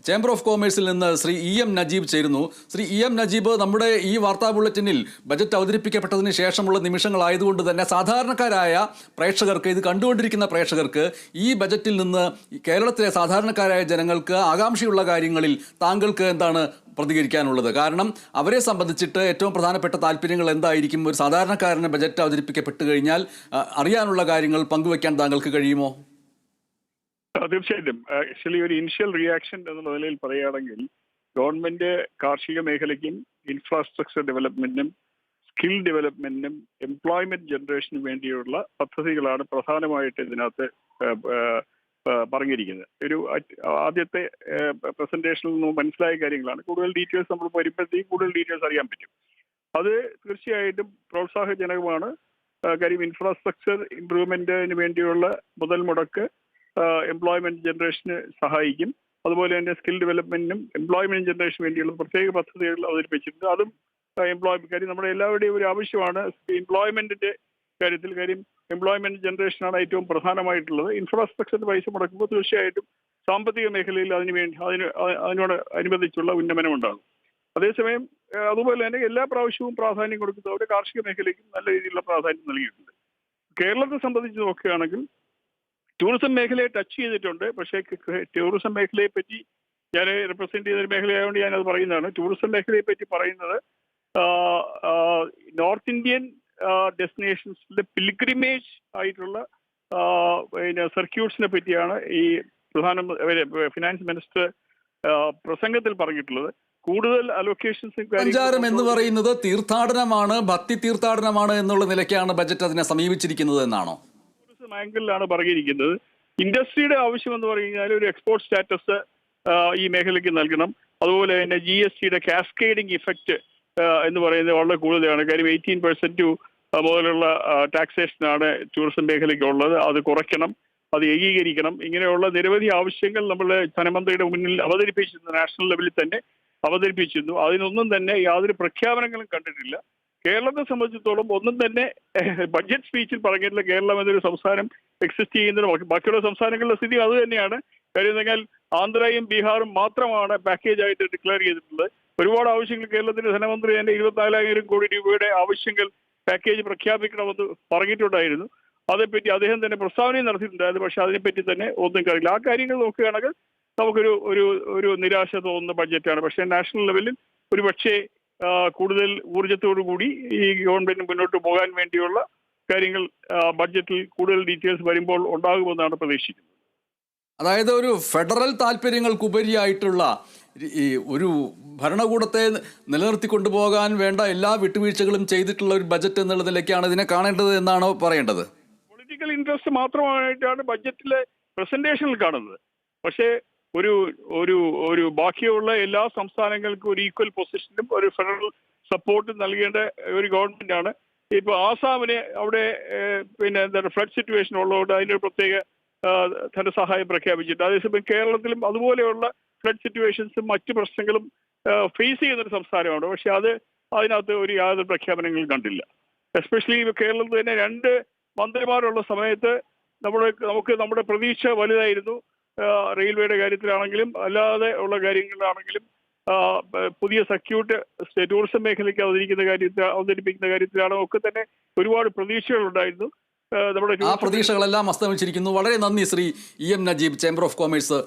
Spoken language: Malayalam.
ചേംബർ ഓഫ് കോമേഴ്സിൽ നിന്ന് ശ്രീ EM നജീബ് ചേരുന്നു. ശ്രീ EM നജീബ്, നമ്മുടെ ഈ വാർത്താ ബുള്ളറ്റിനിൽ ബജറ്റ് അവതരിപ്പിക്കപ്പെട്ടതിന് ശേഷമുള്ള നിമിഷങ്ങളായതുകൊണ്ട് തന്നെ സാധാരണക്കാരായ പ്രേക്ഷകർക്ക്, ഇത് കണ്ടുകൊണ്ടിരിക്കുന്ന പ്രേക്ഷകർക്ക് ഈ ബജറ്റിൽ നിന്ന് കേരളത്തിലെ സാധാരണക്കാരായ ജനങ്ങൾക്ക് ആകാംക്ഷയുള്ള കാര്യങ്ങളിൽ താങ്കൾക്ക് എന്താണ് പ്രതികരിക്കാനുള്ളത്? കാരണം അവരെ സംബന്ധിച്ചിട്ട് ഏറ്റവും പ്രധാനപ്പെട്ട താല്പര്യങ്ങൾ എന്തായിരിക്കും? ഒരു സാധാരണക്കാരന് ബജറ്റ് അവതരിപ്പിക്കപ്പെട്ടു കഴിഞ്ഞാൽ അറിയാനുള്ള കാര്യങ്ങൾ പങ്കുവയ്ക്കാൻ താങ്കൾക്ക് കഴിയുമോ? തീർച്ചയായിട്ടും. ആക്ച്വലി ഒരു ഇനിഷ്യൽ റിയാക്ഷൻ എന്ന നിലയിൽ പറയുകയാണെങ്കിൽ ഗവൺമെന്റ് കാർഷിക മേഖലയ്ക്കും ഇൻഫ്രാസ്ട്രക്ചർ ഡെവലപ്മെന്റിനും സ്കിൽ ഡെവലപ്മെന്റിനും എംപ്ലോയ്മെന്റ് ജനറേഷനും വേണ്ടിയുള്ള പദ്ധതികളാണ് പ്രധാനമായിട്ട് ഇതിനകത്ത് പറഞ്ഞിരിക്കുന്നത്. ഒരു ആദ്യത്തെ പ്രസന്റേഷനിൽ നിന്ന് മനസ്സിലായ കാര്യങ്ങളാണ്. കൂടുതൽ ഡീറ്റെയിൽസ് നമ്മൾ വരുമ്പോഴത്തേക്ക് കൂടുതൽ ഡീറ്റെയിൽസ് അറിയാൻ പറ്റും. അത് തീർച്ചയായിട്ടും പ്രോത്സാഹജനകമാണ്. കാര്യം ഇൻഫ്രാസ്ട്രക്ചർ ഇംപ്രൂവ്മെന്റിന് വേണ്ടിയുള്ള മുതൽ മുടക്ക് എംപ്ലോയ്മെന്റ് ജനറേഷന് സഹായിക്കും. അതുപോലെ തന്നെ സ്കിൽ ഡെവലപ്മെന്റിനും എംപ്ലോയ്മെന്റ് ജനറേഷന് വേണ്ടിയുള്ള പ്രത്യേക പദ്ധതികൾ അവതരിപ്പിച്ചിട്ടുണ്ട്. അതും കാര്യം നമ്മുടെ എല്ലാവരുടെയും ഒരു ആവശ്യമാണ് എംപ്ലോയ്മെന്റിന്റെ കാര്യത്തിൽ. കാര്യം എംപ്ലോയ്മെന്റ് ജനറേഷനാണ് ഏറ്റവും പ്രധാനമായിട്ടുള്ളത്. ഇൻഫ്രാസ്ട്രക്ചറിന് പൈസ മുടക്കുമ്പോൾ തീർച്ചയായിട്ടും സാമ്പത്തിക മേഖലയിൽ അതിനോട് അനുബന്ധിച്ചുള്ള ഉന്നമനം ഉണ്ടാകും. അതേസമയം അതുപോലെ തന്നെ എല്ലാ പ്രാവശ്യവും പ്രാധാന്യം കൊടുക്കുന്നവരെ കാർഷിക മേഖലയ്ക്കും നല്ല രീതിയിലുള്ള പ്രാധാന്യം നൽകിയിട്ടുണ്ട്. കേരളത്തെ സംബന്ധിച്ച് നോക്കുകയാണെങ്കിൽ ടൂറിസം മേഖലയെ ടച്ച് ചെയ്തിട്ടുണ്ട്. പക്ഷേ ടൂറിസം മേഖലയെ പറ്റി ഞാൻ റെപ്രസെന്റ് ചെയ്തൊരു മേഖലയായതുകൊണ്ട് ഞാനത് പറയുന്നതാണ്. ടൂറിസം മേഖലയെ പറ്റി പറയുന്നത് നോർത്ത് ഇന്ത്യൻ ഡെസ്റ്റിനേഷൻസിലെ പിൽഗ്രിമേജ് ആയിട്ടുള്ള സർക്യൂട്ട്സിനെ പറ്റിയാണ് ഈ ഫിനാൻസ് മിനിസ്റ്റർ പ്രസംഗത്തിൽ പറഞ്ഞിട്ടുള്ളത്. കൂടുതൽ അലൊക്കേഷൻസും സഞ്ചാരം എന്ന് പറയുന്നത് തീർത്ഥാടനമാണ്, ഭക്തി തീർത്ഥാടനമാണ് എന്നുള്ള നിലയ്ക്കാണ് ബജറ്റ് അതിനെ സമീപിച്ചിരിക്കുന്നത് എന്നാണോ? ടൂറിസം ആംഗിളിലാണ് പറഞ്ഞിരിക്കുന്നത്. ഇൻഡസ്ട്രിയുടെ ആവശ്യം എന്ന് പറഞ്ഞു കഴിഞ്ഞാൽ ഒരു എക്സ്പോർട്ട് സ്റ്റാറ്റസ് ഈ മേഖലയ്ക്ക് നൽകണം. അതുപോലെ തന്നെ GSTയുടെ കാസ്കേഡിംഗ് ഇഫക്റ്റ് എന്ന് പറയുന്നത് വളരെ കൂടുതലാണ്. കാര്യം 18% മുതലുള്ള ടാക്സേഷനാണ് ടൂറിസം മേഖലയ്ക്ക് ഉള്ളത്. അത് കുറയ്ക്കണം, അത് ഏകീകരിക്കണം. ഇങ്ങനെയുള്ള നിരവധി ആവശ്യങ്ങൾ നമ്മൾ ധനമന്ത്രിയുടെ മുന്നിൽ അവതരിപ്പിച്ചിരുന്നു, നാഷണൽ ലെവലിൽ തന്നെ അവതരിപ്പിച്ചിരുന്നു. അതിനൊന്നും തന്നെ യാതൊരു പ്രഖ്യാപനങ്ങളും കണ്ടിട്ടില്ല. കേരളത്തെ സംബന്ധിച്ചിടത്തോളം ഒന്നും തന്നെ ബഡ്ജറ്റ് സ്പീച്ചിൽ പറഞ്ഞിട്ടില്ല. കേരളം എന്നൊരു സംസ്ഥാനം എക്സിസ്റ്റ് ചെയ്യുന്നതിന് ബാക്കിയുള്ള സംസ്ഥാനങ്ങളുടെ സ്ഥിതി അത് തന്നെയാണ്. കാര്യം എന്നാൽ ആന്ധ്രയും ബീഹാറും മാത്രമാണ് പാക്കേജ് ആയിട്ട് ഡിക്ലെയർ ചെയ്തിട്ടുള്ളത്. ഒരുപാട് ആവശ്യങ്ങൾ കേരളത്തിന്റെ ധനമന്ത്രി തന്നെ 24,000 കോടി രൂപയുടെ ആവശ്യങ്ങൾ പാക്കേജ് പ്രഖ്യാപിക്കണമെന്ന് പറഞ്ഞിട്ടുണ്ടായിരുന്നു. അതേപ്പറ്റി അദ്ദേഹം തന്നെ പ്രസ്താവനയും നടത്തിയിട്ടുണ്ടായിരുന്നു. പക്ഷെ അതിനെപ്പറ്റി തന്നെ ഒന്നും കാര്യമില്ല. ആ കാര്യങ്ങൾ നോക്കുകയാണെങ്കിൽ നമുക്കൊരു ഒരു നിരാശ തോന്നുന്ന ബഡ്ജറ്റാണ്. പക്ഷേ നാഷണൽ ലെവലിൽ ഒരു പക്ഷേ കൂടുതൽ ഊർജത്തോടു കൂടി ഈ ഗവൺമെന്റിന് മുന്നോട്ട് പോകാൻ വേണ്ടിയുള്ള കാര്യങ്ങൾ ബഡ്ജറ്റിൽ കൂടുതൽ ഡീറ്റെയിൽസ് വരുമ്പോൾ ഉണ്ടാകുമെന്നാണ് പ്രതീക്ഷിക്കുന്നത്. അതായത് ഒരു ഫെഡറൽ താല്പര്യങ്ങൾക്കുപരിയായിട്ടുള്ള ഈ ഒരു ഭരണകൂടത്തെ നിലനിർത്തി കൊണ്ടുപോകാൻ വേണ്ട എല്ലാ വിട്ടുവീഴ്ചകളും ചെയ്തിട്ടുള്ള ഒരു ബജറ്റ് എന്നുള്ള നിലയ്ക്കാണ് ഇതിനെ കാണേണ്ടത് എന്നാണോ പറയേണ്ടത്? പൊളിറ്റിക്കൽ ഇൻട്രസ്റ്റ് മാത്രമായിട്ടാണ് ബഡ്ജറ്റിലെ പ്രസന്റേഷനിൽ കാണുന്നത്. പക്ഷേ ഒരു ഒരു ഒരു ബാക്കിയുള്ള എല്ലാ സംസ്ഥാനങ്ങൾക്കും ഒരു ഈക്വൽ പൊസിഷനും ഒരു ഫെഡറൽ സപ്പോർട്ടും നൽകേണ്ട ഒരു ഗവൺമെന്റാണ്. ഇപ്പൊ ആസാമിന് അവിടെ എന്താണ് ഫ്ലഡ് സിറ്റുവേഷൻ ഉള്ളതുകൊണ്ട് അതിന്റെ പ്രത്യേക ധനസഹായം പ്രഖ്യാപിച്ചിട്ട്, അതേസമയം കേരളത്തിലും അതുപോലെയുള്ള ഫ്ലഡ് സിറ്റുവേഷൻസും മറ്റു പ്രശ്നങ്ങളും ഫേസ് ചെയ്യുന്നൊരു സംസ്ഥാനമാണ്. പക്ഷെ അതിനകത്ത് യാതൊരു പ്രഖ്യാപനങ്ങളും കണ്ടില്ല. എസ്പെഷ്യലി കേരളത്തിൽ തന്നെ 2 മന്ത്രിമാരുള്ള സമയത്ത് നമുക്ക് നമ്മുടെ പ്രതീക്ഷ വലുതായിരുന്നു. റെയിൽവേയുടെ കാര്യത്തിലാണെങ്കിലും അല്ലാതെ ഉള്ള കാര്യങ്ങളിലാണെങ്കിലും പുതിയ സർക്യൂട്ട് ടൂറിസം മേഖലയ്ക്ക് അവതരിപ്പിക്കുന്ന കാര്യത്തിലാണോ ഒക്കെ തന്നെ ഒരുപാട് പ്രതീക്ഷകൾ ഉണ്ടായിരുന്നു. ആ പ്രതീക്ഷകളെല്ലാം അസ്തമിച്ചിരിക്കുന്നു. വളരെ നന്ദി Shri EM Najeeb, chamber of commerce